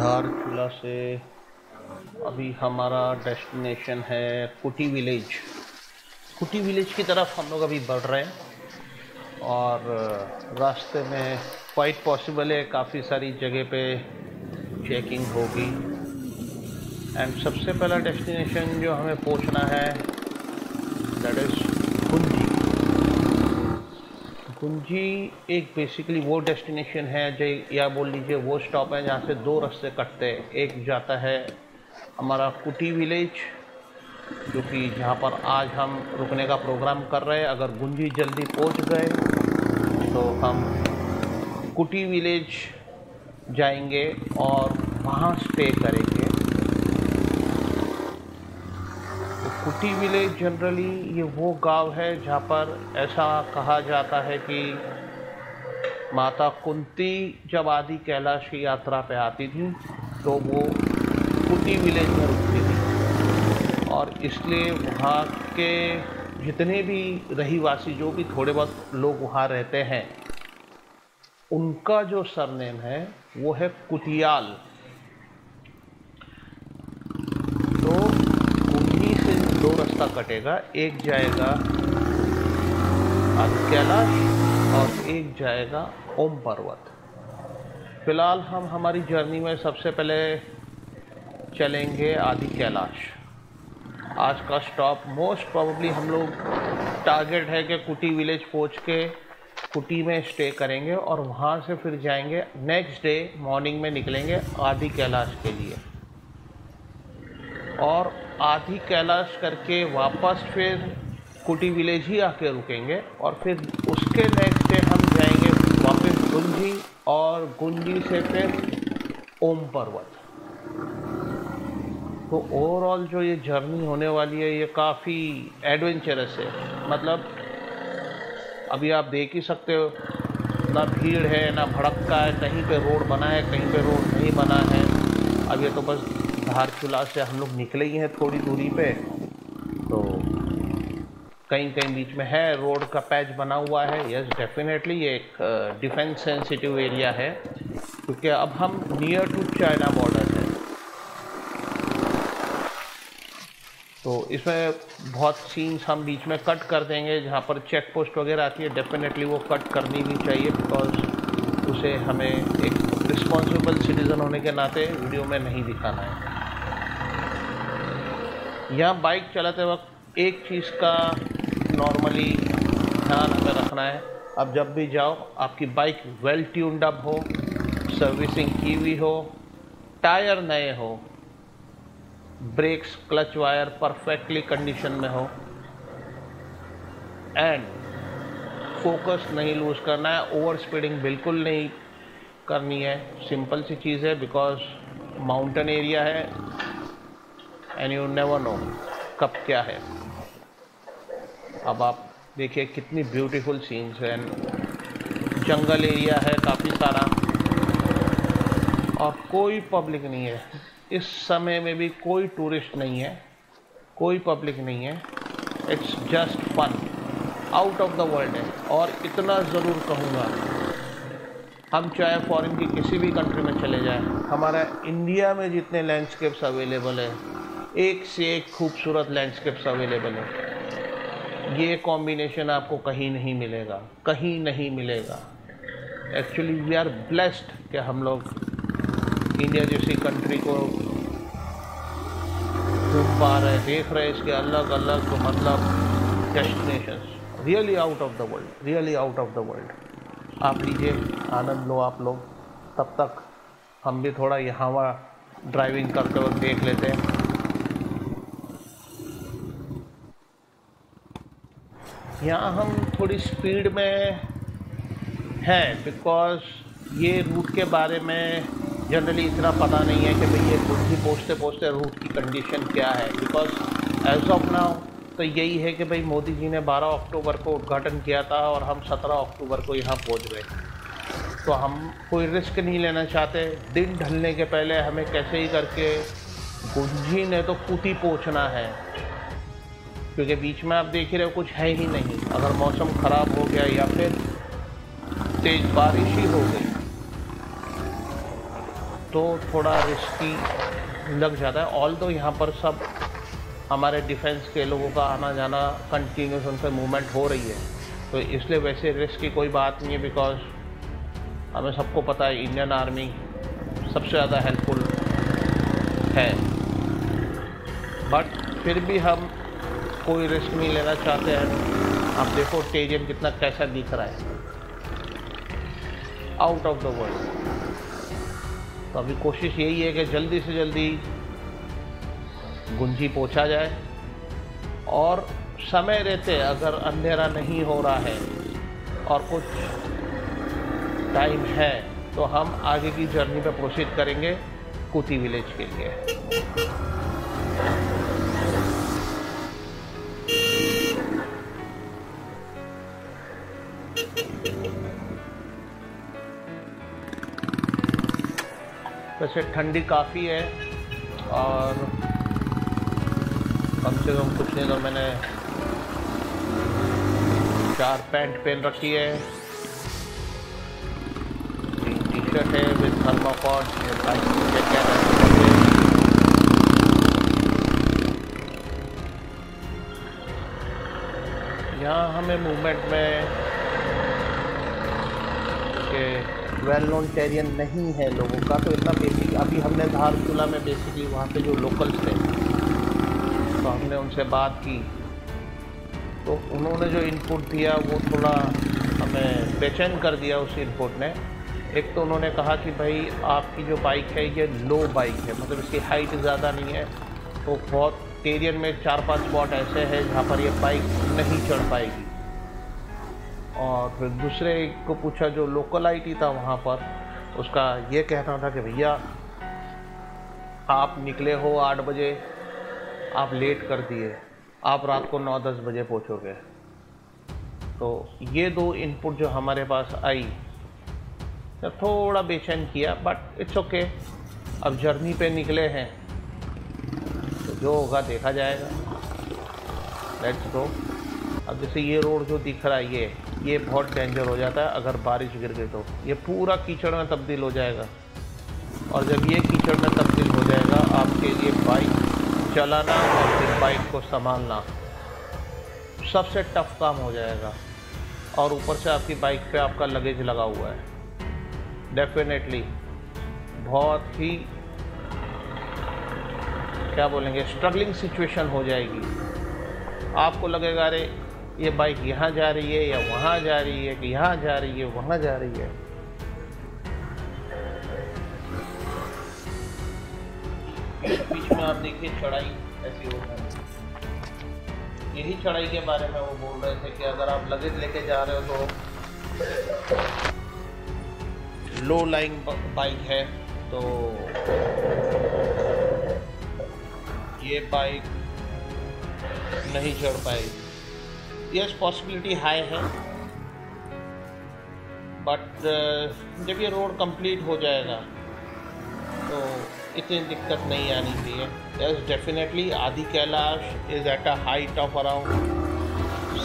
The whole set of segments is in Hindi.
धारचूला से अभी हमारा डेस्टिनेशन है कुटी विलेज। कुटी विलेज की तरफ हम लोग अभी बढ़ रहे हैं और रास्ते में क्वाइट पॉसिबल है काफ़ी सारी जगह पे चेकिंग होगी। एंड सबसे पहला डेस्टिनेशन जो हमें पहुंचना है दैट इज़ गुंजी। गुंजी एक बेसिकली वो डेस्टिनेशन है जो, या बोल लीजिए वो स्टॉप है जहाँ से दो रास्ते कटते हैं। एक जाता है हमारा कुटी विलेज, जो कि जहाँ पर आज हम रुकने का प्रोग्राम कर रहे हैं। अगर गुंजी जल्दी पहुँच गए तो हम कुटी विलेज जाएंगे और वहाँ स्टे करेंगे। कुटी विलेज जनरली ये वो गांव है जहाँ पर ऐसा कहा जाता है कि माता कुंती जब आदि कैलाश की यात्रा पे आती थी तो वो कुटी विलेज में रुकती थी, और इसलिए वहाँ के जितने भी रहीवासी, जो भी थोड़े बहुत लोग वहाँ रहते हैं, उनका जो सरनेम है वो है कुटियाल। तो दो रास्ता कटेगा, एक जाएगा आदि कैलाश और एक जाएगा ओम पर्वत। फिलहाल हम हमारी जर्नी में सबसे पहले चलेंगे आदि कैलाश। आज का स्टॉप मोस्ट प्रोबेबली हम लोग टारगेट है कि कुटी विलेज पहुंच के कुटी में स्टे करेंगे और वहां से फिर जाएंगे नेक्स्ट डे मॉर्निंग में निकलेंगे आदि कैलाश के लिए, और आदि कैलाश करके वापस फिर कुटी विलेज ही आके रुकेंगे, और फिर उसके नेक्स्ट डे हम जाएंगे वापस गुंजी, और गुंजी से फिर ओम पर्वत। तो ओवरऑल जो ये जर्नी होने वाली है ये काफ़ी एडवेंचरस है। मतलब अभी आप देख ही सकते हो, ना भीड़ है ना भड़क्का है, कहीं पे रोड बना है कहीं पे रोड नहीं बना है। अब ये तो बस धारचूला से हम लोग निकले ही हैं थोड़ी दूरी पे, तो कहीं कहीं बीच में है रोड का पैच बना हुआ है। यस डेफिनेटली ये एक डिफेंस सेंसिटिव एरिया है, क्योंकि अब हम नियर टू चाइना बॉर्डर है। तो इसमें बहुत सीन्स हम बीच में कट कर देंगे, जहाँ पर चेक पोस्ट वगैरह आती है डेफिनेटली वो कट करनी भी चाहिए, बिकॉज उसे हमें एक रिस्पॉन्सिबल सिटीज़न होने के नाते वीडियो में नहीं दिखाना है। यहाँ बाइक चलाते वक्त एक चीज़ का नॉर्मली ध्यान हमें रखना है, अब जब भी जाओ आपकी बाइक वेल ट्यून्ड अप हो, सर्विसिंग की हुई हो, टायर नए हो, brakes clutch wire perfectly condition में हो, एंड फोकस नहीं लूज़ करना है। ओवर स्पीडिंग बिल्कुल नहीं करनी है। सिंपल सी चीज़ है, बिकॉज माउंटेन एरिया है एंड यू नेवर नो कब क्या है। अब आप देखिए कितनी ब्यूटीफुल सीन्स हैं, जंगल एरिया है काफ़ी सारा, और कोई पब्लिक नहीं है इस समय में भी, कोई टूरिस्ट नहीं है, कोई पब्लिक नहीं है। It's just fun, out of the world है। और इतना ज़रूर कहूँगा, हम चाहे फॉरेन की किसी भी कंट्री में चले जाएं, हमारा इंडिया में जितने लैंडस्केप्स अवेलेबल है, एक से एक खूबसूरत लैंडस्केप्स अवेलेबल है। ये कॉम्बिनेशन आपको कहीं नहीं मिलेगा, कहीं नहीं मिलेगा। एक्चुअली वी आर ब्लेस्ड कि हम लोग इंडिया जैसी कंट्री को घूम पा रहे, देख रहे इसके अलग अलग तो मतलब destinations, really out of the world, really out of the world. आप लीजिए, आनंद लो आप लोग। तब तक हम भी थोड़ा यहाँ वहाँ ड्राइविंग करते वक्त देख लेते हैं। यहाँ हम थोड़ी स्पीड में हैं, बिकॉज ये रूट के बारे में जनरली इतना पता नहीं है कि भाई ये गुंजी पहुँचते पहुँचते रूट की कंडीशन क्या है। बिकॉज एज ऑफ नाउ तो यही है कि भाई मोदी जी ने 12 अक्टूबर को उद्घाटन किया था और हम 17 अक्टूबर को यहाँ पहुँच गए। तो हम कोई रिस्क नहीं लेना चाहते। दिन ढलने के पहले हमें कैसे ही करके गुंजी ने तो कुटी पहुँचना है, क्योंकि बीच में आप देख ही रहे हो कुछ है ही नहीं। अगर मौसम ख़राब हो गया या फिर तेज़ बारिश ही हो गई तो थोड़ा रिस्की लग जाता है। ऑल दो यहाँ पर सब हमारे डिफेंस के लोगों का आना जाना कंटिन्यूस, उनसे मूवमेंट हो रही है, तो इसलिए वैसे रिस्क की कोई बात नहीं है। बिकॉज हमें सबको पता है इंडियन आर्मी सबसे ज़्यादा हेल्पफुल है, बट फिर भी हम कोई रिस्क नहीं लेना चाहते हैं। आप देखो टेरियन कितना कैसा दिख रहा है, आउट ऑफ द वर्ल्ड। तो अभी कोशिश यही है कि जल्दी से जल्दी गुंजी पहुंचा जाए, और समय रहते अगर अंधेरा नहीं हो रहा है और कुछ टाइम है तो हम आगे की जर्नी पे प्रोसीड करेंगे कुती विलेज के लिए। वैसे ठंडी काफ़ी है और कम से कम कुछ नहीं तो मैंने 4 पैंट पहन रखी है, 3 टी-शर्ट है विद थर्माकोट, यहाँ हमें मूवमेंट में के वेल नोन टेरियन नहीं है लोगों का, तो इतना बेसिक अभी हमने धारचूला में बेसिकली वहाँ पे जो लोकल्स थे तो हमने उनसे बात की, तो उन्होंने जो इनपुट दिया वो थोड़ा हमें बेचैन कर दिया उस इनपुट ने। एक तो उन्होंने कहा कि भाई आपकी जो बाइक है ये लो बाइक है, मतलब इसकी हाइट ज़्यादा नहीं है, तो बहुत टेरियन में 4-5 स्पॉट ऐसे हैं जहाँ पर ये बाइक नहीं चढ़ पाएगी। और फिर दूसरे को पूछा जो लोकल आईटी था वहाँ पर, उसका ये कहना था कि भैया आप निकले हो 8 बजे, आप लेट कर दिए, आप रात को 9-10 बजे पहुँचोगे। तो ये 2 इनपुट जो हमारे पास आई तो थोड़ा बेचैन किया, बट इट्स ओके। अब जर्नी पे निकले हैं तो जो होगा देखा जाएगा, लेट्स गो। अब जैसे ये रोड जो दिख रहा है ये बहुत डेंजर हो जाता है, अगर बारिश गिर गई तो ये पूरा कीचड़ में तब्दील हो जाएगा, और जब ये कीचड़ में तब्दील हो जाएगा आपके लिए बाइक चलाना और फिर बाइक को संभालना सबसे टफ काम हो जाएगा। और ऊपर से आपकी बाइक पे आपका लगेज लगा हुआ है, डेफिनेटली बहुत ही क्या बोलेंगे स्ट्रगलिंग सिचुएशन हो जाएगी। आपको लगेगा अरे ये बाइक यहाँ जा रही है या वहाँ जा रही है, कि यहाँ जा रही है वहाँ जा रही है। बीच में आप देखिए चढ़ाई ऐसी हो रही है, यही चढ़ाई के बारे में वो बोल रहे थे कि अगर आप लगेज लेके जा रहे हो तो लो लाइंग बाइक है तो ये बाइक नहीं चढ़ पाएगी। यस, पॉसिबिलिटी हाई है, बट जब ये रोड कंप्लीट हो जाएगा तो इतनी दिक्कत नहीं आनी चाहिए। Yes, definitely Adi Kailash is at a height of around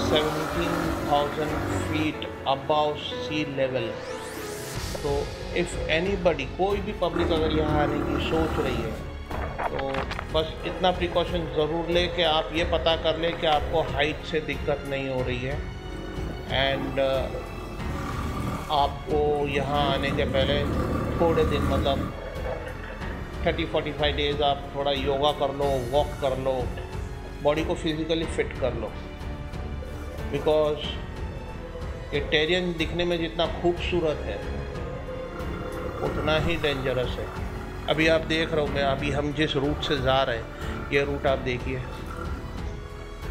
17,000 feet above sea level. तो इफ़ एनीबडी, कोई भी पब्लिक अगर यहाँ आने की सोच रही है तो बस इतना प्रिकॉशन ज़रूर ले कि आप ये पता कर लें कि आपको हाइट से दिक्कत नहीं हो रही है, एंड आपको यहाँ आने के पहले थोड़े दिन मतलब 30-45 डेज़ आप थोड़ा योगा कर लो, वॉक कर लो, बॉडी को फिज़िकली फिट कर लो। बिकॉज ये टेरियन दिखने में जितना खूबसूरत है उतना ही डेंजरस है। अभी आप देख रहे हो, मैं अभी हम जिस रूट से जा रहे हैं ये रूट आप देखिए,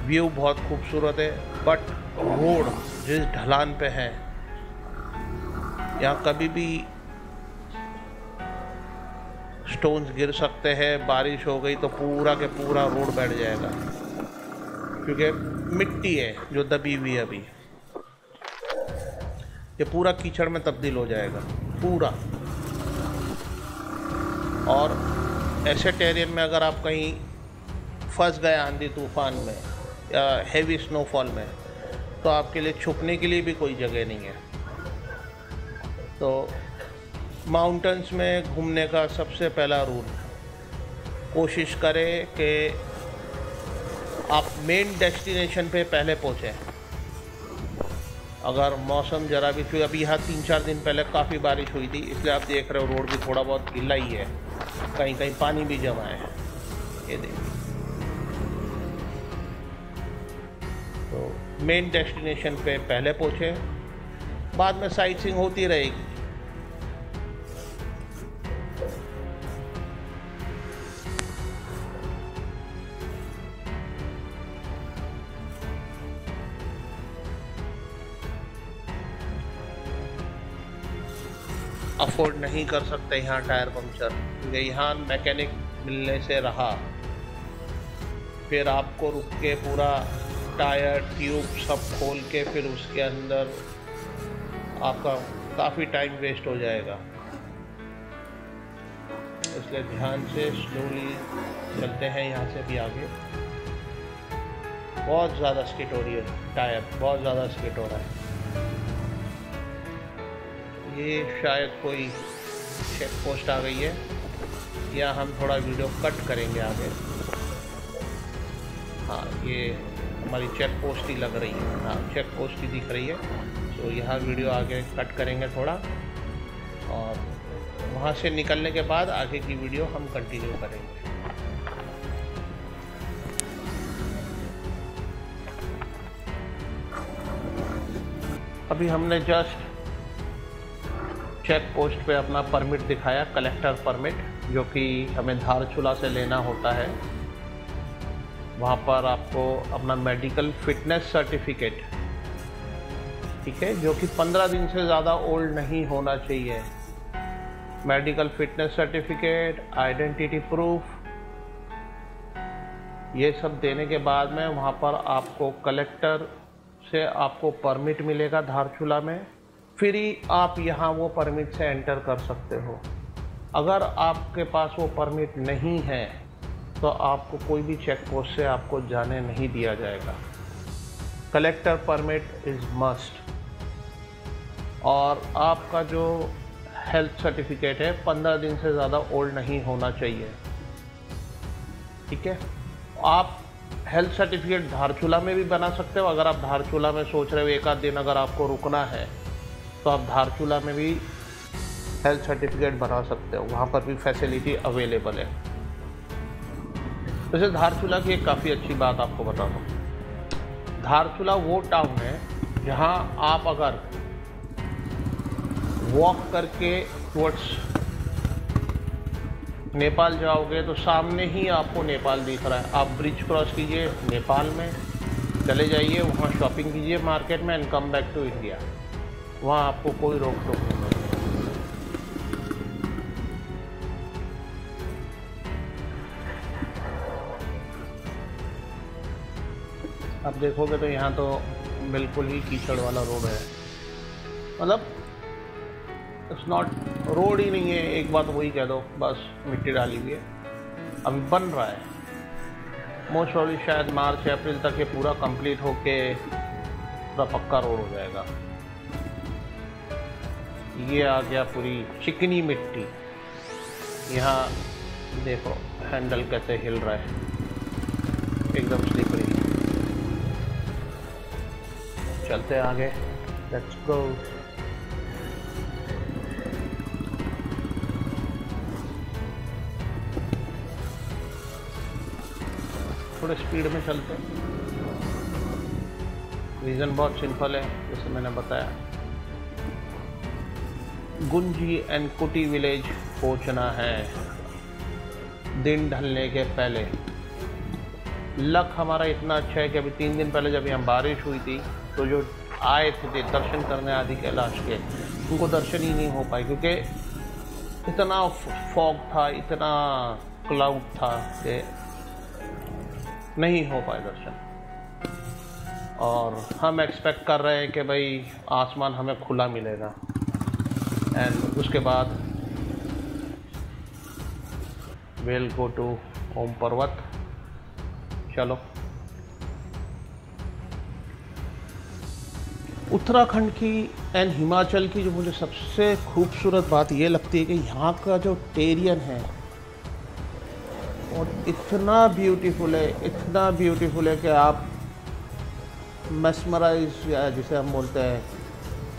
व्यू बहुत खूबसूरत है, बट रोड जिस ढलान पे है यहाँ कभी भी स्टोन्स गिर सकते हैं। बारिश हो गई तो पूरा के पूरा रोड बैठ जाएगा, क्योंकि मिट्टी है जो दबी हुई है। अभी ये पूरा कीचड़ में तब्दील हो जाएगा पूरा। और ऐसे टेरियन में अगर आप कहीं फंस गए आंधी तूफान में या हेवी स्नोफॉल में तो आपके लिए छुपने के लिए भी कोई जगह नहीं है। तो माउंटेन्स में घूमने का सबसे पहला रूल, कोशिश करें कि आप मेन डेस्टिनेशन पे पहले पहुँचें। अगर मौसम ज़रा भी, क्योंकि अभी यहाँ 3-4 दिन पहले काफ़ी बारिश हुई थी, इसलिए आप देख रहे हो रोड भी थोड़ा बहुत गीला ही है, कहीं कहीं पानी भी जमा है। ये देखिए, तो मेन डेस्टिनेशन पे पहले पहुँचे, बाद में साइट सीइंग होती रहेगी। अफोर्ड नहीं कर सकते यहाँ टायर पंक्चर, क्योंकि यहाँ मैकेनिक मिलने से रहा, फिर आपको रुक के पूरा टायर ट्यूब सब खोल के फिर उसके अंदर आपका काफ़ी टाइम वेस्ट हो जाएगा। इसलिए ध्यान से स्लोली चलते हैं यहाँ से भी आगे। बहुत ज़्यादा स्किट हो रही है, टायर बहुत ज़्यादा स्किट हो रहा है। ये शायद कोई चेक पोस्ट आ गई है, या हम थोड़ा वीडियो कट करेंगे आगे। हाँ, ये हमारी चेक पोस्ट ही लग रही है। हाँ, चेक पोस्ट ही दिख रही है। तो यहाँ वीडियो आगे कट करेंगे थोड़ा, और वहाँ से निकलने के बाद आगे की वीडियो हम कंटिन्यू करेंगे। अभी हमने जस्ट चेक पोस्ट पे अपना परमिट दिखाया, कलेक्टर परमिट, जो कि हमें धारचूला से लेना होता है। वहाँ पर आपको अपना मेडिकल फिटनेस सर्टिफिकेट, ठीक है, जो कि 15 दिन से ज़्यादा ओल्ड नहीं होना चाहिए, medical fitness certificate, identity proof, ये सब देने के बाद में वहाँ पर आपको कलेक्टर से आपको परमिट मिलेगा धारचूला में। फिर ही आप यहाँ वो परमिट से एंटर कर सकते हो। अगर आपके पास वो परमिट नहीं है तो आपको कोई भी चेक पोस्ट से आपको जाने नहीं दिया जाएगा। Collector permit is must. और आपका जो हेल्थ सर्टिफिकेट है 15 दिन से ज़्यादा ओल्ड नहीं होना चाहिए, ठीक है। आप हेल्थ सर्टिफिकेट धारचूला में भी बना सकते हो। अगर आप धारचूला में सोच रहे हो एक आध दिन अगर आपको रुकना है, तो आप धारचूला में भी हेल्थ सर्टिफिकेट बना सकते हो, वहाँ पर भी फैसिलिटी अवेलेबल है। वैसे धारचूला की एक काफ़ी अच्छी बात आपको बता दूँ। धारचूला वो टाउन है जहाँ आप अगर वॉक करके टुवर्ड्स नेपाल जाओगे तो सामने ही आपको नेपाल दिख रहा है। आप ब्रिज क्रॉस कीजिए, नेपाल में चले जाइए, वहाँ शॉपिंग कीजिए मार्केट में, and come back to India. वहाँ आपको कोई रोक टोक नहीं है। अब देखोगे तो यहाँ तो बिल्कुल ही कीचड़ वाला रोड है, मतलब इट्स नॉट रोड ही नहीं है, एक बात वही कह दो, बस मिट्टी डाली हुई है। अभी बन रहा है, मोस्ट प्रॉब्ली शायद मार्च अप्रैल तक ये पूरा कंप्लीट होके पूरा पक्का रोड हो जाएगा। ये आ गया पूरी चिकनी मिट्टी। यहाँ देखो हैंडल कैसे हिल रहा है, एकदम स्लिपरी। चलते हैं आगे, लेट्स गो। थोड़े स्पीड में चलते हैं। रीज़न बहुत सिंपल है, जैसे मैंने बताया, गुंजी एंड कुटी विलेज पहुंचना है दिन ढलने के पहले। लक हमारा इतना अच्छा है कि अभी 3 दिन पहले जब यहाँ बारिश हुई थी तो जो आए थे दर्शन करने आदि कैलाश के, उनको दर्शन ही नहीं हो पाए, क्योंकि इतना फॉग था, इतना क्लाउड था कि नहीं हो पाए दर्शन। और हम एक्सपेक्ट कर रहे हैं कि भाई आसमान हमें खुला मिलेगा, एंड उसके बाद we'll go to ओम पर्वत। चलो उत्तराखंड की एंड हिमाचल की जो मुझे सबसे खूबसूरत बात ये लगती है कि यहाँ का जो टेरियन है और इतना ब्यूटीफुल है कि आप mesmerize या जिसे हम बोलते हैं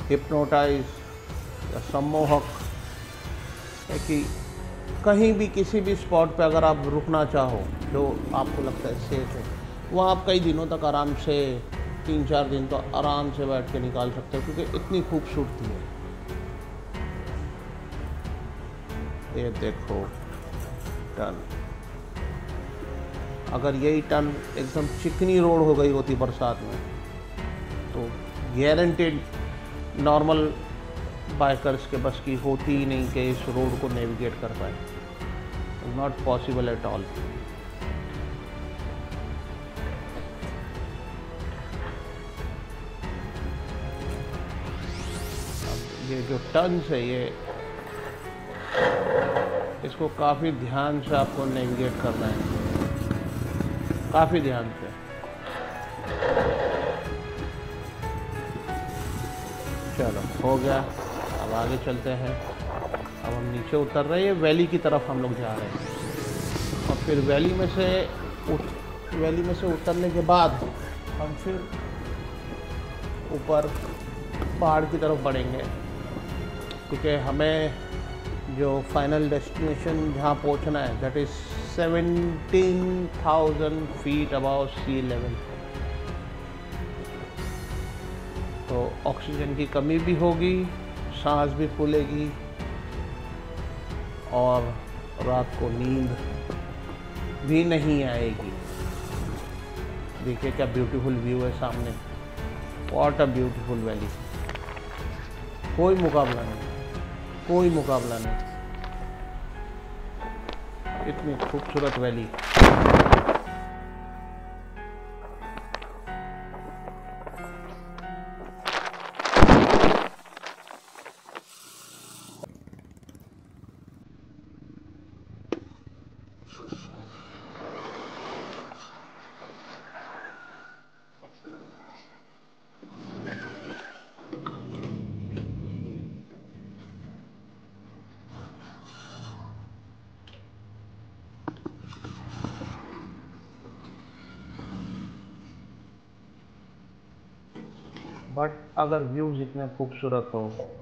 हिप्नोटाइज या सम्मोहक है कि कहीं भी किसी भी स्पॉट पे अगर आप रुकना चाहो जो आपको लगता है सेफ है, वहाँ आप कई दिनों तक आराम से 3-4 दिन तो आराम से बैठ के निकाल सकते हो क्योंकि इतनी खूबसूरती है। ये देखो टन, अगर यही टन एकदम चिकनी रोड हो गई होती बरसात में तो गारंटेड नॉर्मल बाइकर्स के बस की होती ही नहीं कि इस रोड को नेविगेट कर पाए। Not possible at all. ये जो टर्न्स है ये इसको काफ़ी ध्यान से आपको नेविगेट करना है, काफ़ी ध्यान से। चलो हो गया, अब आगे चलते हैं। अब हम नीचे उतर रहे हैं, वैली की तरफ हम लोग जा रहे हैं और फिर वैली में से उतरने के बाद हम फिर ऊपर पहाड़ की तरफ बढ़ेंगे क्योंकि हमें जो फाइनल डेस्टिनेशन जहाँ पहुँचना है that is 17,000 feet above sea level. तो ऑक्सीजन की कमी भी होगी, सांस भी फूलेगी और रात को नींद भी नहीं आएगी। देखिए क्या ब्यूटीफुल व्यू है सामने, व्हाट अ ब्यूटीफुल वैली। कोई मुकाबला नहीं, कोई मुकाबला नहीं, इतनी खूबसूरत वैली। बट अगर व्यूज़ इतने खूबसूरत हो,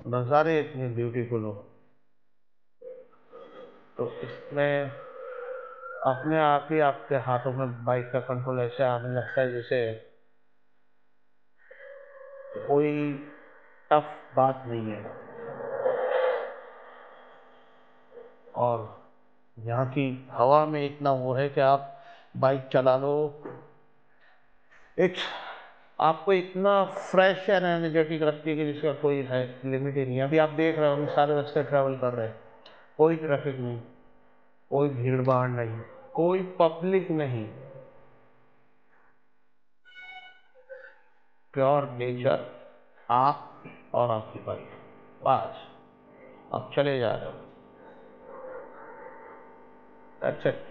नज़ारे इतने ब्यूटीफुल हो, तो इसमें अपने आप ही आपके हाथों में बाइक का कंट्रोल ऐसे आने लगता है जैसे कोई टफ बात नहीं है। और यहाँ की हवा में इतना वो है कि आप बाइक चला लो, इट्स आपको इतना फ्रेश एंड एनर्जेटिक रखती है कि जिसका कोई है लिमिट ही नहीं है। अभी आप देख रहे हो हम सारे रास्ते ट्रैवल कर रहे हैं, कोई ट्रैफिक नहीं, कोई भीड़ भाड़ नहीं, कोई पब्लिक नहीं, प्योर नेचर, आप और आपकी बाइक, बस आप चले जा रहे हो, दैट्स इट।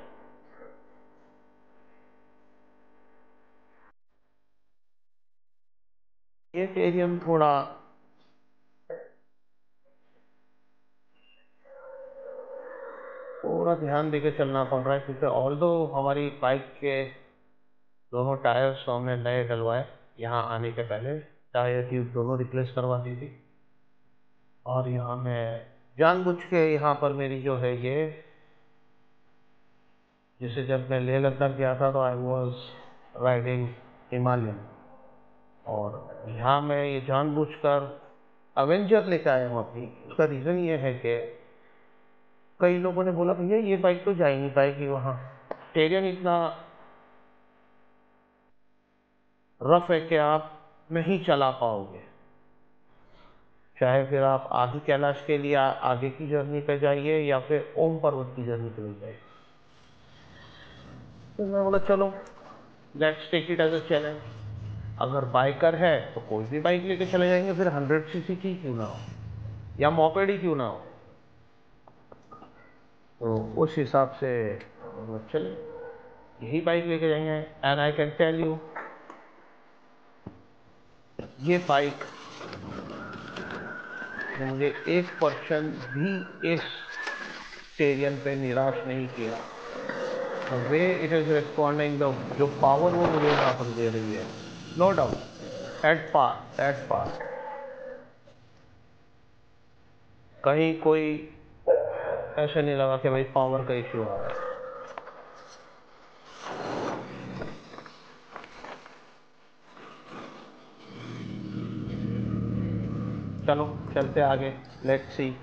ये एरियम थोड़ा पूरा ध्यान देके चलना पड़ रहा है क्योंकि ऑल्दो हमारी बाइक के दोनों टायर्स तो हमने नए डलवाए यहाँ आने के पहले, टायर ट्यूब दोनों रिप्लेस करवा दी थी। और यहाँ मैं जानबूझ के यहाँ पर मेरी जो है ये, जैसे जब मैं लेह लद्दाख गया था तो आई वॉज राइडिंग हिमालयन, और यहाँ मैं ये जानबूझकर अवेंजर लेकर आया हूँ अपनी। उसका रीज़न ये है कि कई लोगों ने बोला भैया ये बाइक तो जा ही नहीं पाएगी वहाँ, टेरियन इतना रफ है कि आप नहीं चला पाओगे। चाहे फिर आप आगे कैलाश के लिए आगे की जर्नी पे जाइए या फिर ओम पर्वत की जर्नी पे जाइए। तो मैं बोला चलो let's take it as a challenge. अगर बाइकर है तो कोई भी बाइक लेके चले जाएंगे, फिर 100 सीसी की क्यों ना हो या मॉपेड ही क्यों ना हो। तो उस हिसाब से चले यही बाइक लेके जाएंगे। And I can tell you ये बाइक ने मुझे 1% भी इस टेरियन पे निराश नहीं किया। The way it is responding, the जो पावर वो मुझे यहाँ पर दे रही है, नो डाउट एट पार कहीं कोई ऐसा नहीं लगा कि भाई पावर का इश्यू आ रहा है। चलो चलते आगे, लेट्स सी।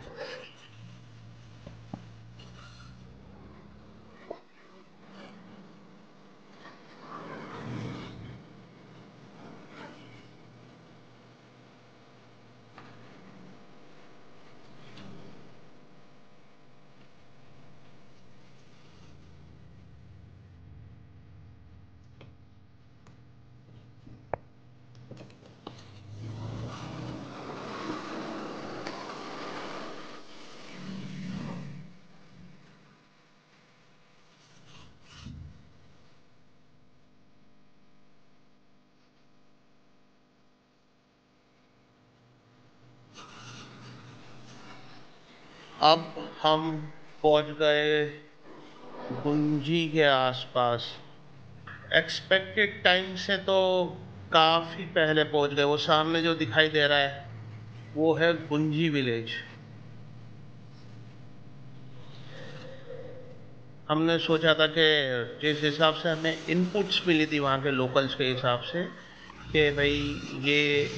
अब हम पहुंच गए गुंजी के आसपास। एक्सपेक्टेड टाइम से तो काफ़ी पहले पहुंच गए। वो सामने जो दिखाई दे रहा है वो है गुंजी विलेज। हमने सोचा था कि जिस हिसाब से हमें इनपुट्स मिली थी वहाँ के लोकल्स के हिसाब से कि भाई ये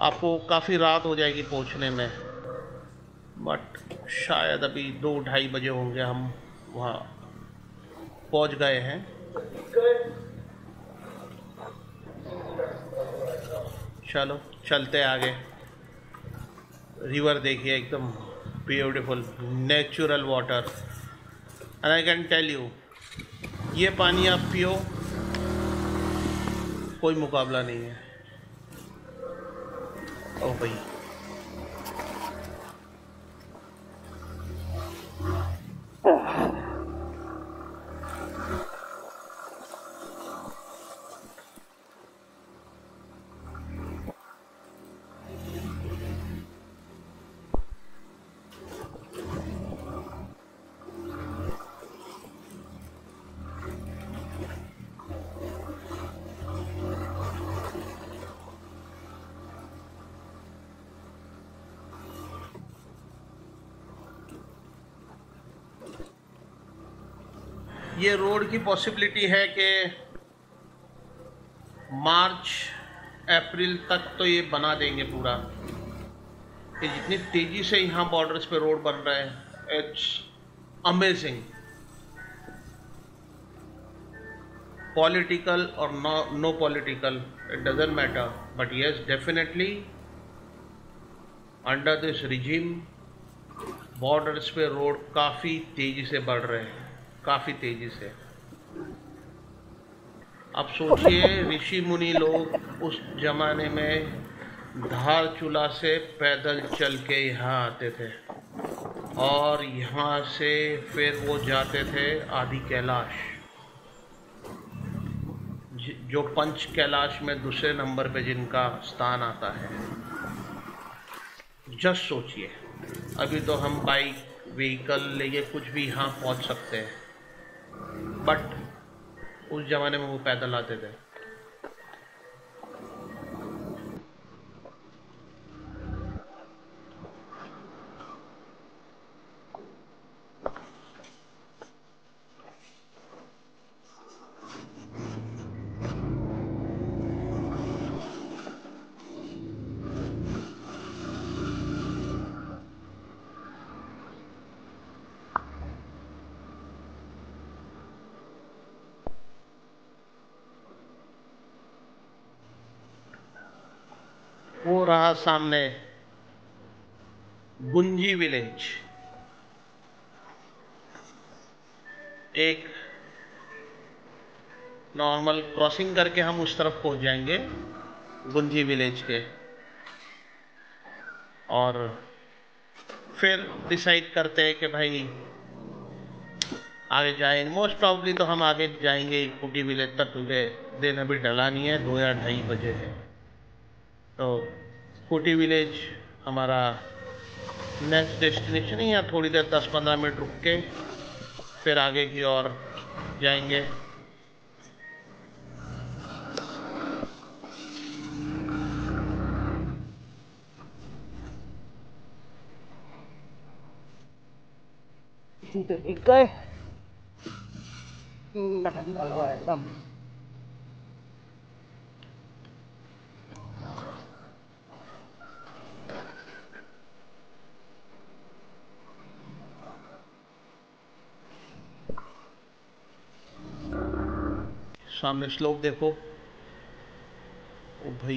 आपको काफ़ी रात हो जाएगी पहुँचने में, बट शायद अभी 2-2:30 बजे होंगे हम वहाँ पहुँच गए हैं। चलो चलते आगे। रिवर देखिए, एकदम beautiful natural water, and I can tell you ये पानी आप पियो, कोई मुकाबला नहीं है। ओ भाई ये रोड की पॉसिबिलिटी है कि मार्च अप्रैल तक तो ये बना देंगे पूरा। कि जितनी तेज़ी से यहाँ बॉर्डर्स पे रोड बन रहे हैं, इट्स अमेजिंग। पॉलिटिकल और no political, it doesn't matter, but yes definitely under this regime borders पे रोड काफ़ी तेज़ी से बढ़ रहे हैं, काफ़ी तेज़ी से। अब सोचिए ऋषि मुनि लोग उस जमाने में धारचूला से पैदल चल के यहाँ आते थे और यहाँ से फिर वो जाते थे आदि कैलाश, जो पंच कैलाश में दूसरे नंबर पे जिनका स्थान आता है। जस्ट सोचिए, अभी तो हम बाइक व्हीकल लेके कुछ भी यहाँ पहुँच सकते हैं, बट उस जमाने में वो पैदल आते थे। वो रहा सामने गुंजी विलेज। एक नॉर्मल क्रॉसिंग करके हम उस तरफ पहुंच जाएंगे गुंजी विलेज के, और फिर डिसाइड करते हैं कि भाई आगे जाएंगे। मोस्ट प्रॉब्ली तो हम आगे जाएंगे कुटी विलेज तक, क्योंकि दिन अभी ढला नहीं है, 2 या 2:30 बजे है। तो कुटी विलेज हमारा नेक्स्ट डेस्टिनेशन है, यहाँ थोड़ी देर 10-15 मिनट रुक के फिर आगे की ओर जाएंगे। गए एकदम। सामने स्लोप देखो। ओ भाई,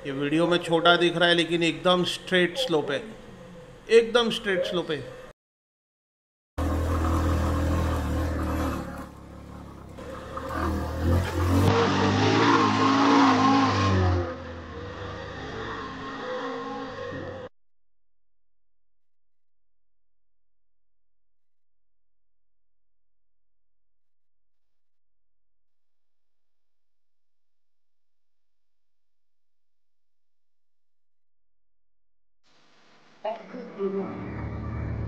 ये वीडियो में छोटा दिख रहा है लेकिन एकदम स्ट्रेट स्लोप है, एकदम स्ट्रेट स्लोप है।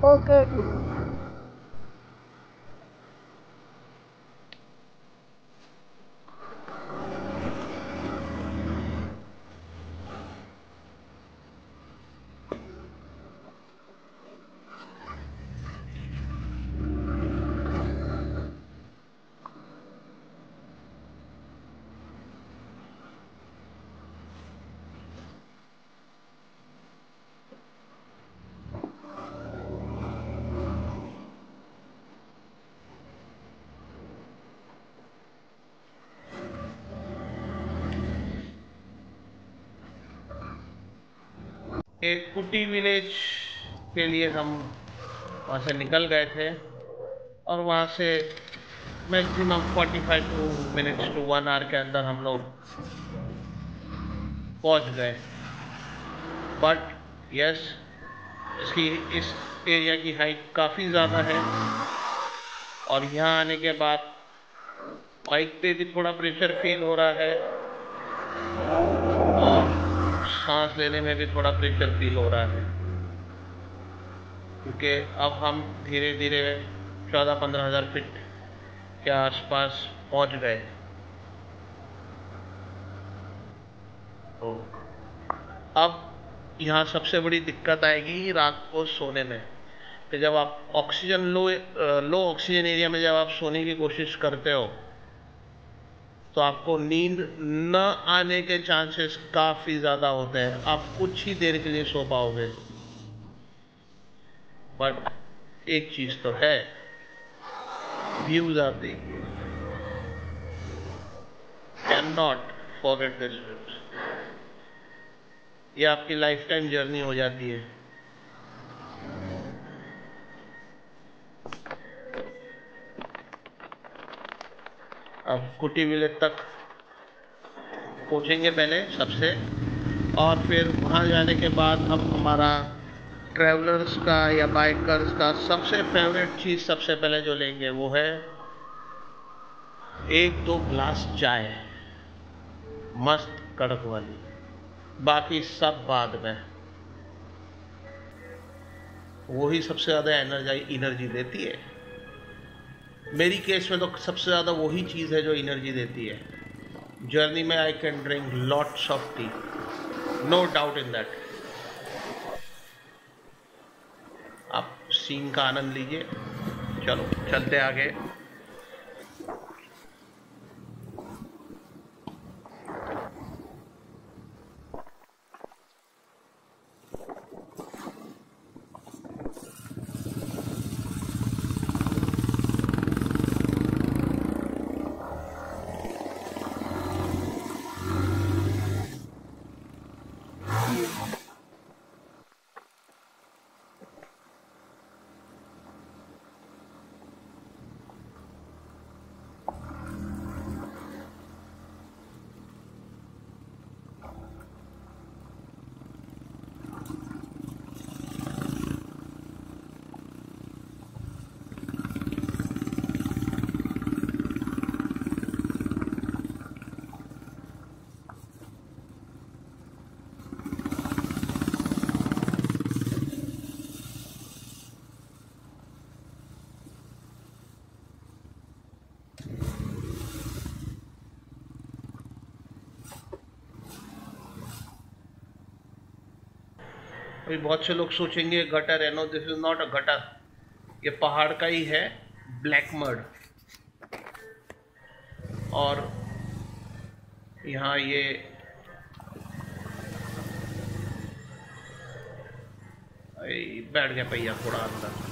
ओके। एक कुटी विलेज के लिए हम वहाँ से निकल गए थे और वहाँ से मैक्सिमम 45 मिनट्स टू 1 आवर के अंदर हम लोग पहुँच गए। बट यस, इस एरिया की हाइट काफ़ी ज़्यादा है और यहाँ आने के बाद बाइक पे भी थोड़ा प्रेशर फील हो रहा है और सांस लेने में भी थोड़ा प्रेशर फील हो रहा है, क्योंकि अब हम धीरे धीरे 14-15 हज़ार फीट के आसपास पहुंच गए। तो अब यहाँ सबसे बड़ी दिक्कत आएगी रात को सोने में, कि जब आप ऑक्सीजन लो ऑक्सीजन एरिया में जब आप सोने की कोशिश करते हो तो आपको नींद न आने के चांसेस काफ़ी ज़्यादा होते हैं। आप कुछ ही देर के लिए सो पाओगे। बट एक चीज़ तो है, views are the, can not forget this views. ये आपकी लाइफ टाइम जर्नी हो जाती है। अब कुटी विलेज तक पहुँचेंगे पहले सबसे, और फिर वहाँ जाने के बाद हम हमारा ट्रैवलर्स का या बाइकर्स का सबसे फेवरेट चीज़ सबसे पहले जो लेंगे वो है 1-2 ग्लास चाय, मस्त कड़क वाली। बाकी सब बाद में। वही सबसे ज़्यादा एनर्जी देती है। मेरी केस में तो सबसे ज़्यादा वही चीज़ है जो एनर्जी देती है। जर्नी में I can drink lots of tea, no doubt in that. आप सीन का आनंद लीजिए। चलो चलते आगे। अभी बहुत से लोग सोचेंगे गटर है, no this is not a gutter, ये पहाड़ का ही है, ब्लैक मड। और यहाँ ये बैठ गया पहिया थोड़ा अंदर।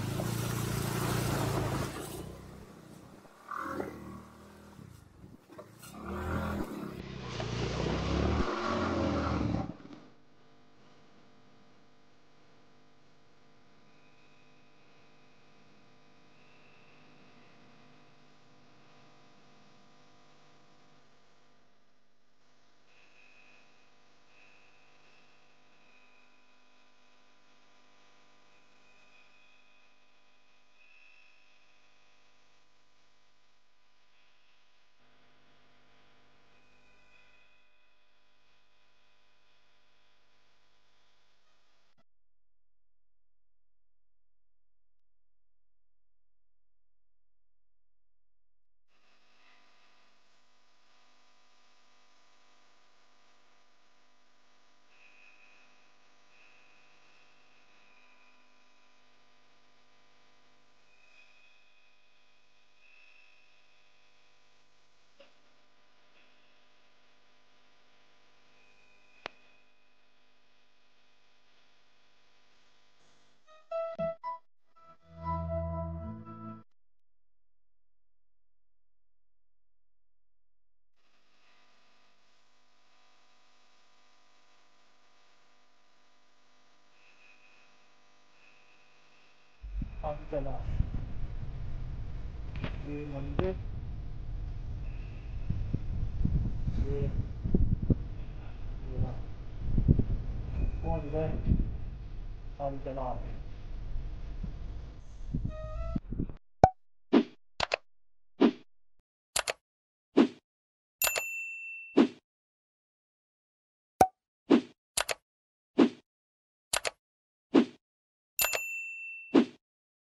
हम चला ये मंदिर, ये कौन गए हम चला